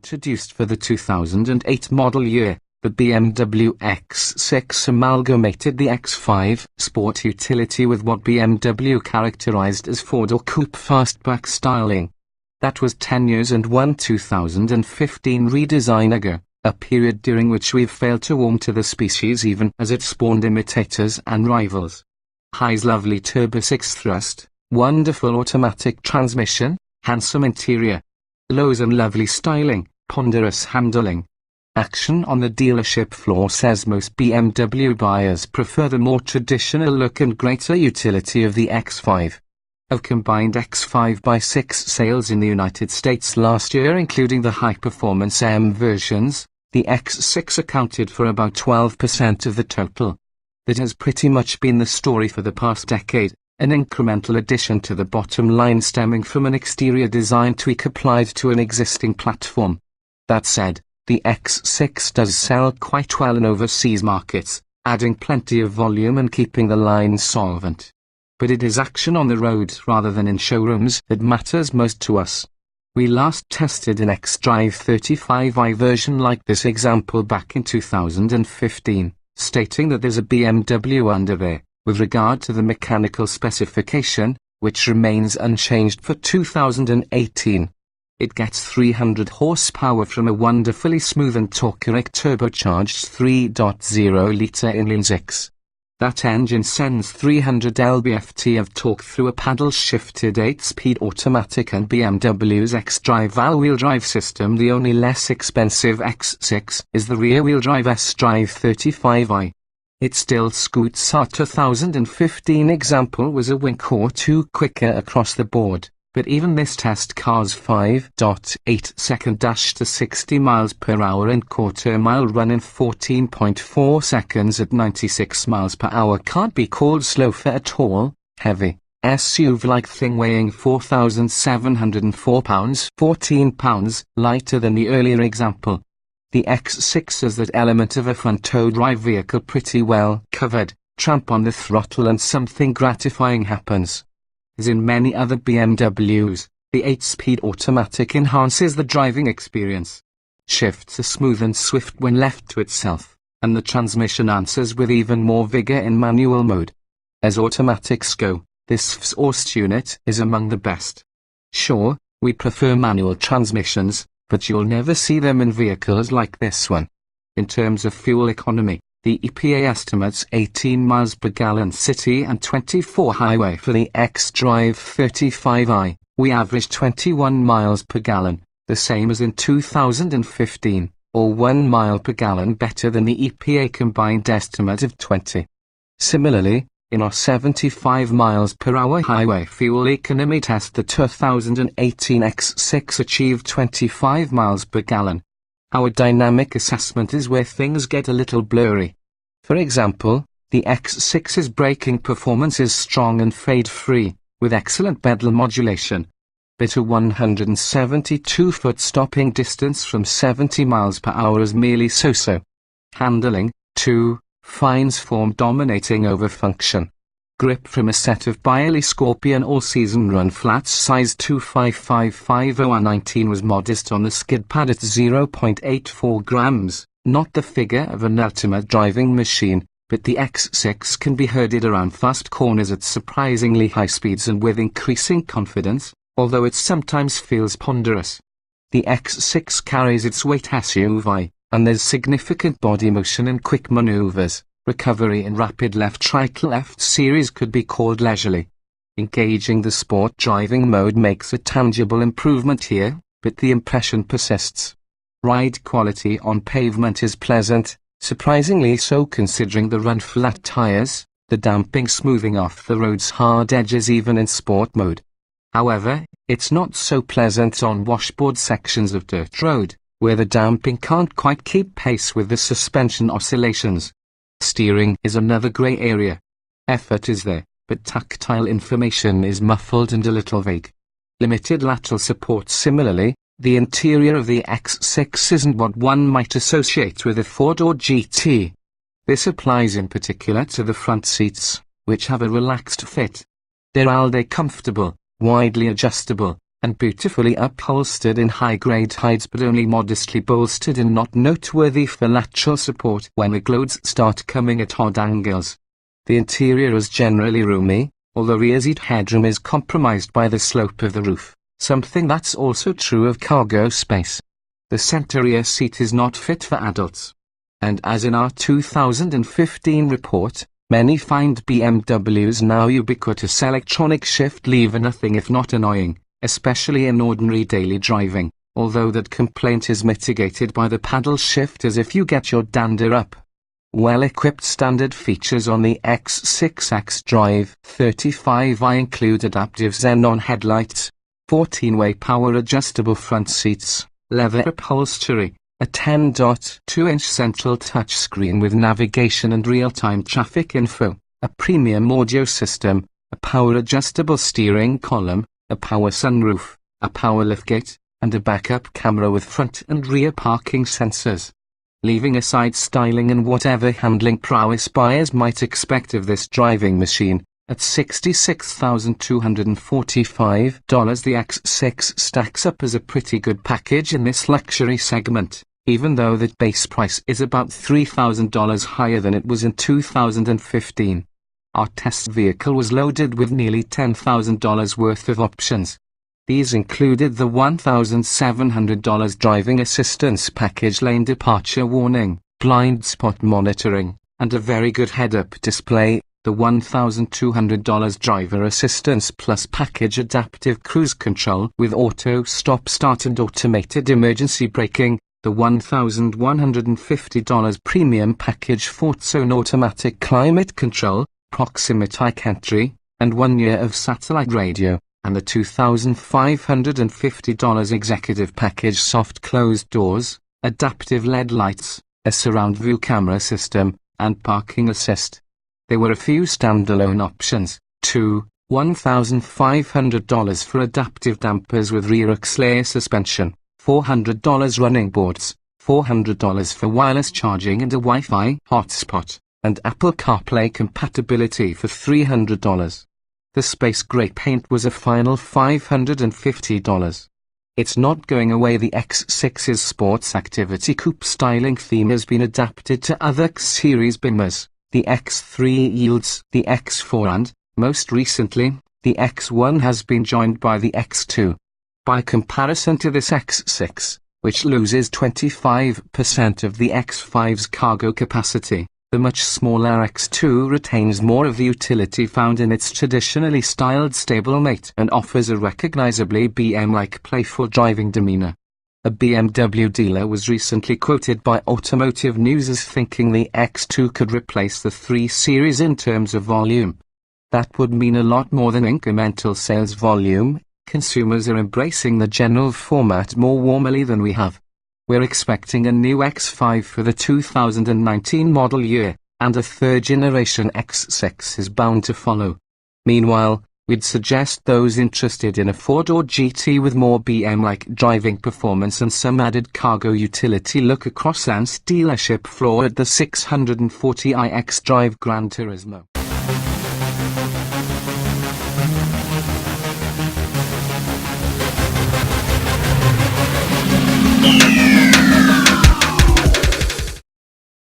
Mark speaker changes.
Speaker 1: introduced for the 2008 model year, the BMW X6 amalgamated the X5 sport utility with what BMW characterized as four-door coupe fastback styling. That was 10 years and one 2015 redesign ago, a period during which we've failed to warm to the species even as it spawned imitators and rivals. High's lovely turbo 6 thrust, wonderful automatic transmission, handsome interior. Low's lovely styling, ponderous handling. Action on the dealership floor says most BMW buyers prefer the more traditional look and greater utility of the X5. Of combined X5x6 sales in the United States last year, including the high-performance M versions, the X6 accounted for about 12% of the total. That has pretty much been the story for the past decade, an incremental addition to the bottom line stemming from an exterior design tweak applied to an existing platform. That said, the X6 does sell quite well in overseas markets, adding plenty of volume and keeping the line solvent. But it is action on the road rather than in showrooms that matters most to us. We last tested an xDrive 35i version like this example back in 2015, stating that there's a BMW under there, with regard to the mechanical specification, which remains unchanged for 2018. It gets 300 horsepower from a wonderfully smooth and torque-rich turbocharged 3.0-litre inline-six. That engine sends 300 lb-ft of torque through a paddle-shifted 8-speed automatic, and BMW's xDrive all-wheel drive system, the only less expensive X6, is the rear-wheel drive xDrive 35i. It still scoots. Our 2015 example was a wink or two quicker across the board, but even this test car's 5.8-second dash to 60 miles per hour and quarter-mile run in 14.4 seconds at 96 miles per hour can't be called slow for a tall, heavy, SUV-like thing weighing 4,704 pounds, 14 pounds, lighter than the earlier example. The X6 has that element of a front-tow drive vehicle pretty well covered. Tramp on the throttle and something gratifying happens. As in many other BMWs, the 8-speed automatic enhances the driving experience. Shifts are smooth and swift when left to itself, and the transmission answers with even more vigor in manual mode. As automatics go, this FSORST unit is among the best. Sure, we prefer manual transmissions, but you'll never see them in vehicles like this one. In terms of fuel economy, the EPA estimates 18 miles per gallon city and 24 highway for the xDrive 35i. We averaged 21 miles per gallon, the same as in 2015, or 1 mile per gallon better than the EPA combined estimate of 20. Similarly, in our 75 miles per hour highway fuel economy test, the 2018 X6 achieved 25 miles per gallon. Our dynamic assessment is where things get a little blurry. For example, the X6's braking performance is strong and fade-free, with excellent pedal modulation. But a 172-foot stopping distance from 70 miles per hour is merely so-so. Handling, too, finds form dominating over function. Grip from a set of Biley Scorpion all-season run flats size 25550R19 was modest on the skid pad at 0.84 grams, not the figure of an ultimate driving machine, but the X6 can be herded around fast corners at surprisingly high speeds and with increasing confidence, although it sometimes feels ponderous. The X6 carries its weight SUV, and there's significant body motion and quick maneuvers. Recovery in rapid left-right left series could be called leisurely. Engaging the sport driving mode makes a tangible improvement here, but the impression persists. Ride quality on pavement is pleasant, surprisingly so considering the run-flat tires, the damping smoothing off the road's hard edges even in sport mode. However, it's not so pleasant on washboard sections of dirt road, where the damping can't quite keep pace with the suspension oscillations. Steering is another grey area. Effort is there, but tactile information is muffled and a little vague. Limited lateral support. Similarly, the interior of the X6 isn't what one might associate with a four-door GT. This applies in particular to the front seats, which have a relaxed fit. They're all-day comfortable, widely adjustable, and beautifully upholstered in high-grade hides but only modestly bolstered and not noteworthy for lateral support when the loads start coming at odd angles. The interior is generally roomy, although rear seat headroom is compromised by the slope of the roof, something that's also true of cargo space. The center rear seat is not fit for adults. And as in our 2015 report, many find BMW's now ubiquitous electronic shift lever nothing if not annoying, especially in ordinary daily driving, although that complaint is mitigated by the paddle shifters if you get your dander up. Well-equipped standard features on the X6 xDrive 35i include adaptive xenon headlights, 14-way power-adjustable front seats, leather upholstery, a 10.2-inch central touchscreen with navigation and real-time traffic info, a premium audio system, a power-adjustable steering column, a power sunroof, a power liftgate, and a backup camera with front and rear parking sensors. Leaving aside styling and whatever handling prowess buyers might expect of this driving machine, at $66,245, the X6 stacks up as a pretty good package in this luxury segment, even though that base price is about $3,000 higher than it was in 2015. Our test vehicle was loaded with nearly $10,000 worth of options. These included the $1,700 driving assistance package, lane departure warning, blind spot monitoring, and a very good head-up display, the $1,200 driver assistance plus package adaptive cruise control with auto stop start and automated emergency braking, the $1,150 premium package Fortzone automatic climate control, proximity entry, and 1 year of satellite radio, and the $2,550 executive package soft closed doors, adaptive LED lights, a surround view camera system, and parking assist. There were a few standalone options, too, $1,500 for adaptive dampers with rear X-layer suspension, $400 running boards, $400 for wireless charging and a Wi-Fi hotspot, and Apple CarPlay compatibility for $300. The space grey paint was a final $550. It's not going away. The X6's Sports Activity Coupé styling theme has been adapted to other X-series Beamers. The X3 yields the X4 and, most recently, the X1 has been joined by the X2. By comparison to this X6, which loses 25% of the X5's cargo capacity, the much smaller X2 retains more of the utility found in its traditionally styled stablemate and offers a recognizably BM-like playful driving demeanor. A BMW dealer was recently quoted by Automotive News as thinking the X2 could replace the 3 Series in terms of volume. That would mean a lot more than incremental sales volume. Consumers are embracing the general format more warmly than we have. We're expecting a new X5 for the 2019 model year, and a third-generation X6 is bound to follow. Meanwhile, we'd suggest those interested in a 4-door GT with more BM-like driving performance and some added cargo utility look across An's dealership floor at the 640i xDrive Gran Turismo.